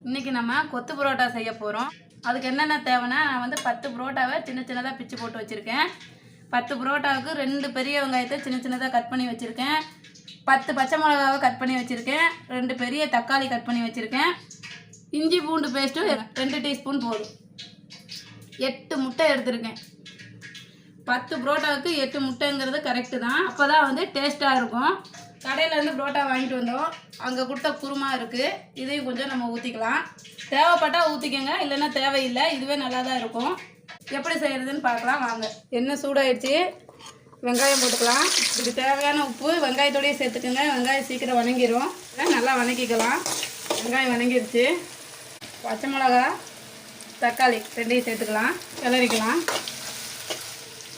இன்றைக்கி நம்ம கொத்து புரோட்டா செய்ய போகிறோம். அதுக்கு என்னென்ன தேவைன்னா, நான் வந்து 10 புரோட்டாவை சின்ன சின்னதாக பிச்சு போட்டு வச்சுருக்கேன். 10 புரோட்டாவுக்கு 2 பெரிய வெங்காயத்தை சின்ன சின்னதாக கட் பண்ணி வச்சுருக்கேன். 10 பச்சை மிளகாவை கட் பண்ணி வச்சுருக்கேன். 2 பெரிய தக்காளி கட் பண்ணி வச்சுருக்கேன். இஞ்சி பூண்டு பேஸ்ட்டு 2 டீஸ்பூன் போதும். 8 முட்டை எடுத்துருக்கேன். 10 புரோட்டாவுக்கு 8 முட்டைங்கிறது கரெக்டு தான். அப்போ தான் வந்து டேஸ்ட்டாக இருக்கும். கடையிலேருந்து புரோட்டா வாங்கிட்டு வந்தோம். அங்கே கொடுத்த குருமா இருக்குது. இதையும் கொஞ்சம் நம்ம ஊற்றிக்கலாம். தேவைப்பட்டால் ஊற்றிக்கங்க, இல்லைன்னா தேவையில்லை. இதுவே நல்லா தான் இருக்கும். எப்படி செய்கிறதுன்னு பார்க்கலாம் வாங்க. எண்ணெய் சூடாயிடுச்சு. வெங்காயம் போட்டுக்கலாம். இதுக்கு தேவையான உப்பு வெங்காயத்தோடையே சேர்த்துக்குங்க. வெங்காயம் சீக்கிரம் வணங்கிடும். நல்லா வணக்கிக்கலாம். வெங்காயம் வணங்கிடுச்சு. பச்சை மிளகா, தக்காளி 2ஐயும் சேர்த்துக்கலாம். கிளறிக்கலாம்.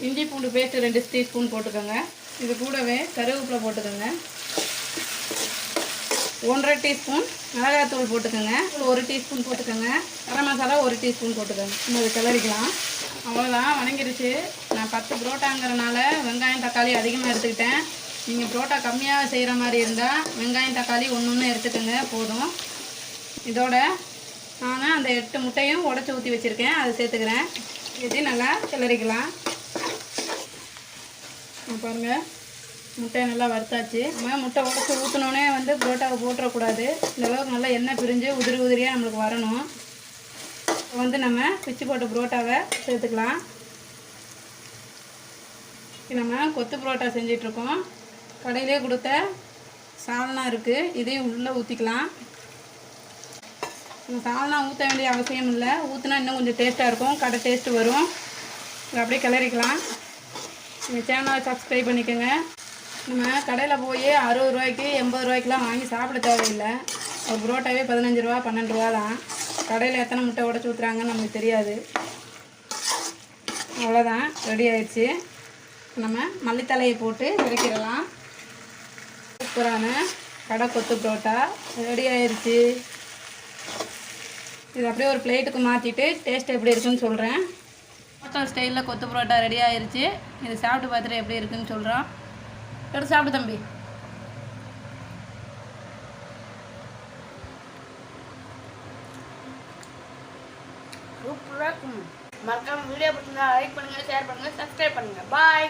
இஞ்சி பூண்டு பேஸ்ட்டு 2 டீஸ்பூன் போட்டுக்கோங்க. இது கூடவே கருவேப்பிலை போட்டுக்கோங்க. 1.5 டீஸ்பூன் மிளகாய்த்தூள் போட்டுக்கோங்க. 1 டீஸ்பூன் போட்டுக்கோங்க. கரம் மசாலா 1 டீஸ்பூன் போட்டுக்கோங்க. நம்ம இது கிளறிக்கலாம். அவ்வளோதான், வணங்கிடுச்சு. நான் 10 புரோட்டாங்கிறனால வெங்காயம் தக்காளி அதிகமாக எடுத்துக்கிட்டேன். நீங்கள் புரோட்டா கம்மியாக செய்கிற மாதிரி இருந்தால் வெங்காயம் தக்காளி ஒன்று எடுத்துக்கோங்க, போதும். இதோட நான் அந்த 8 முட்டையும் உடச்சி ஊற்றி வச்சுருக்கேன், அதை சேர்த்துக்கிறேன். இது நல்லா கிளறிக்கலாம். பாருங்கள், முட்டையை நல்லா வறுத்தாச்சு. நம்ம முட்டை உடச்சி ஊற்றினோன்னே வந்து புரோட்டாவை போட்டுறக்கூடாது. இந்த அளவுக்கு நல்லா எண்ணெய் பிரிஞ்சு உதிரி உதிரியாக நம்மளுக்கு வரணும். வந்து நம்ம பிச்சு போட்ட புரோட்டாவை சேர்த்துக்கலாம். நம்ம கொத்து புரோட்டா செஞ்சிட்ருக்கோம். கடையிலே கொடுத்த சால்னா இருக்குது, இதையும் உள்ளே ஊற்றிக்கலாம். நம்ம சால்னா ஊற்ற வேண்டிய அவசியம் இல்லை. ஊற்றினா இன்னும் கொஞ்சம் டேஸ்ட்டாக இருக்கும், கடை டேஸ்ட்டு வரும். அப்படியே கிளறிக்கலாம். நீங்கள் சேனலை சப்ஸ்கிரைப் பண்ணிக்கோங்க. நம்ம கடையில் போய் 60 ரூபாய்க்கு 80 ரூபாய்க்குலாம் வாங்கி சாப்பிட தேவையில்லை. ஒரு புரோட்டாவே 15 ரூபா 12 ரூபா தான். கடையில் எத்தனை முட்டை உடச்சி ஊற்றுறாங்கன்னு நமக்கு தெரியாது. அவ்வளோதான், ரெடி ஆயிடுச்சு. நம்ம மல்லித்தலையை போட்டு இறக்கிடலாம். சூப்பரான கடை கொத்து புரோட்டா ரெடி ஆயிடுச்சு. இது அப்படியே ஒரு பிளேட்டுக்கு மாற்றிட்டு டேஸ்ட் எப்படி இருக்குன்னு சொல்கிறேன். ஹோட்டல் ஸ்டைலில் கொத்து புரோட்டா ரெடி ஆயிடுச்சு. இது சாப்பிட்டு பார்த்துட்டு எப்படி இருக்குன்னு சொல்கிறோம். எடுத்து சாப்பிடு தம்பி. சூப்பராக இருக்கும். மறக்காம வீடியோ பிடிச்சிருந்தா லைக் பண்ணுங்கள், ஷேர் பண்ணுங்கள், சப்ஸ்கிரைப் பண்ணுங்கள். பாய்.